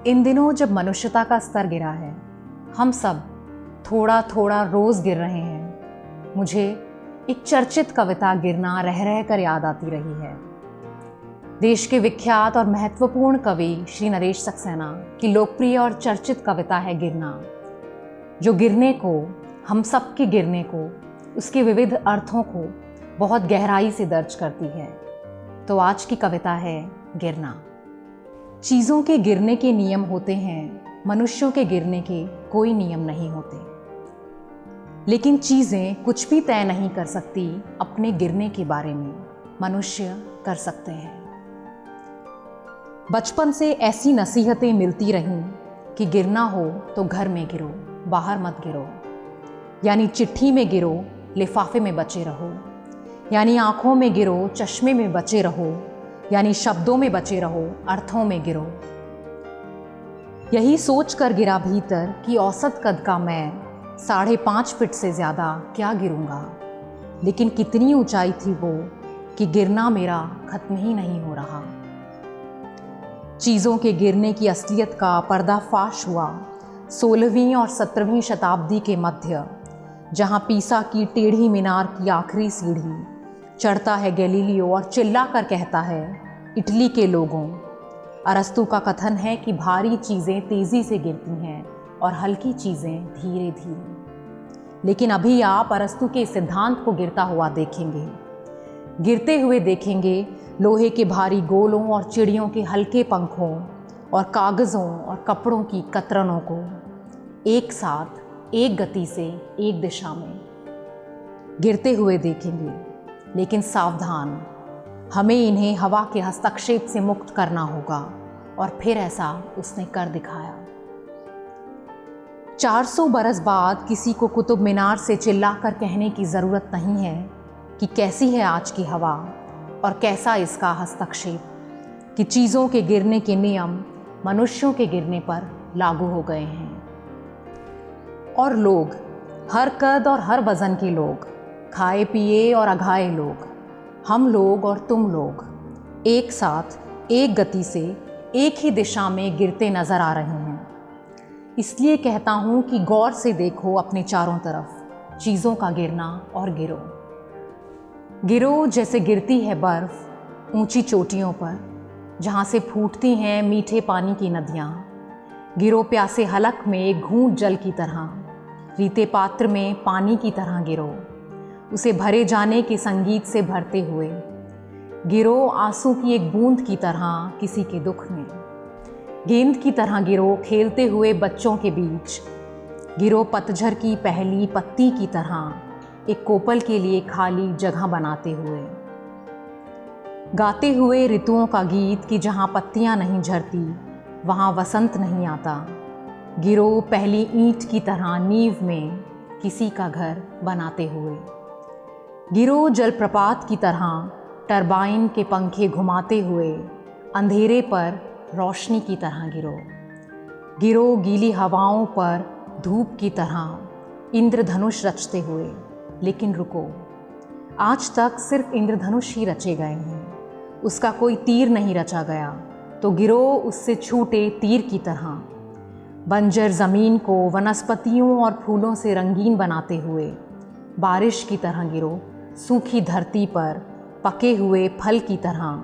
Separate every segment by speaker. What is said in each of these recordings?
Speaker 1: इन दिनों जब मनुष्यता का स्तर गिरा है, हम सब थोड़ा थोड़ा रोज़ गिर रहे हैं। मुझे एक चर्चित कविता गिरना रह रह कर याद आती रही है। देश के विख्यात और महत्वपूर्ण कवि श्री नरेश सक्सेना की लोकप्रिय और चर्चित कविता है गिरना, जो गिरने को, हम सब के गिरने को, उसके विविध अर्थों को बहुत गहराई से दर्ज करती है। तो आज की कविता है गिरना। चीज़ों के गिरने के नियम होते हैं, मनुष्यों के गिरने के कोई नियम नहीं होते। लेकिन चीज़ें कुछ भी तय नहीं कर सकती अपने गिरने के बारे में, मनुष्य कर सकते हैं। बचपन से ऐसी नसीहतें मिलती रहीं कि गिरना हो तो घर में गिरो, बाहर मत गिरो। यानी चिट्ठी में गिरो, लिफाफे में बचे रहो। यानी आँखों में गिरो, चश्मे में बचे रहो। यानी शब्दों में बचे रहो, अर्थों में गिरो। यही सोच कर गिरा भीतर कि औसत कद का मैं 5.5 फीट से ज़्यादा क्या गिरूंगा। लेकिन कितनी ऊंचाई थी वो कि गिरना मेरा खत्म ही नहीं हो रहा। चीज़ों के गिरने की असलियत का पर्दाफाश हुआ 16वीं और 17वीं शताब्दी के मध्य, जहाँ पीसा की टेढ़ी मीनार की आखिरी सीढ़ी चढ़ता है गैलीलियो और चिल्ला कर कहता है, इटली के लोगों। अरस्तू का कथन है कि भारी चीज़ें तेज़ी से गिरती हैं और हल्की चीज़ें धीरे धीरे। लेकिन अभी आप अरस्तू के सिद्धांत को गिरता हुआ देखेंगे। गिरते हुए देखेंगे लोहे के भारी गोलों और चिड़ियों के हल्के पंखों और कागज़ों और कपड़ों की कतरनों को एक साथ, एक गति से, एक दिशा में गिरते हुए देखेंगे। लेकिन सावधान, हमें इन्हें हवा के हस्तक्षेप से मुक्त करना होगा। और फिर ऐसा उसने कर दिखाया। 400 बरस बाद किसी को कुतुब मीनार से चिल्लाकर कहने की ज़रूरत नहीं है कि कैसी है आज की हवा और कैसा इसका हस्तक्षेप, कि चीज़ों के गिरने के नियम मनुष्यों के गिरने पर लागू हो गए हैं। और लोग, हर कद और हर वज़न के लोग, खाए पिए और अघाए लोग, हम लोग और तुम लोग एक साथ, एक गति से, एक ही दिशा में गिरते नज़र आ रहे हैं। इसलिए कहता हूँ कि गौर से देखो अपने चारों तरफ चीज़ों का गिरना और गिरो। गिरो जैसे गिरती है बर्फ़ ऊंची चोटियों पर, जहाँ से फूटती हैं मीठे पानी की नदियाँ। गिरो प्यासे हलक में एक घूंट जल की तरह, रीते पात्र में पानी की तरह गिरो, उसे भरे जाने के संगीत से भरते हुए। गिरो आंसू की एक बूंद की तरह किसी के दुख में। गेंद की तरह गिरो खेलते हुए बच्चों के बीच। गिरो पतझड़ की पहली पत्ती की तरह एक कोपल के लिए खाली जगह बनाते हुए। गाते हुए ऋतुओं का गीत कि जहाँ पत्तियाँ नहीं झड़ती वहाँ वसंत नहीं आता। गिरो पहली ईंट की तरह नींव में किसी का घर बनाते हुए। गिरो जलप्रपात की तरह टरबाइन के पंखे घुमाते हुए अंधेरे पर रोशनी की तरह गिरो। गिरो गीली हवाओं पर धूप की तरह इंद्रधनुष रचते हुए। लेकिन रुको, आज तक सिर्फ इंद्रधनुष ही रचे गए हैं, उसका कोई तीर नहीं रचा गया। तो गिरो उससे छूटे तीर की तरह, बंजर ज़मीन को वनस्पतियों और फूलों से रंगीन बनाते हुए। बारिश की तरह गिरो सूखी धरती पर पके हुए फल की तरह,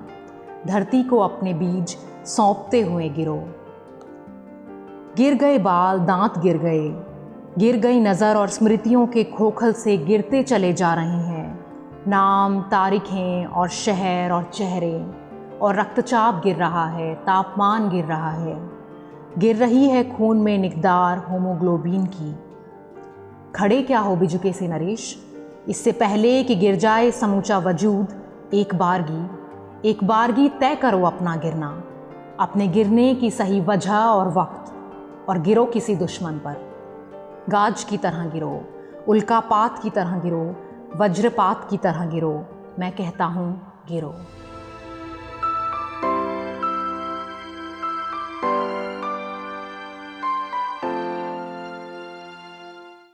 Speaker 1: धरती को अपने बीज सौंपते हुए गिरो। गिर गए बाल, दांत गिर गए, गिर गई नज़र और स्मृतियों के खोखल से गिरते चले जा रहे हैं। नाम, तारीखें और शहर और चेहरे, और रक्तचाप गिर रहा है, तापमान गिर रहा है, गिर रही है खून में मिकदार होमोग्लोबिन की। खड़े क्या हो बिजुके से नरेश, इससे पहले कि गिर जाए समूचा वजूद, एक बारगी तय करो अपना गिरना, अपने गिरने की सही वजह और वक्त, और गिरो किसी दुश्मन पर। गाज की तरह गिरो, उल्कापात की तरह गिरो, वज्रपात की तरह गिरो। मैं कहता हूँ गिरो।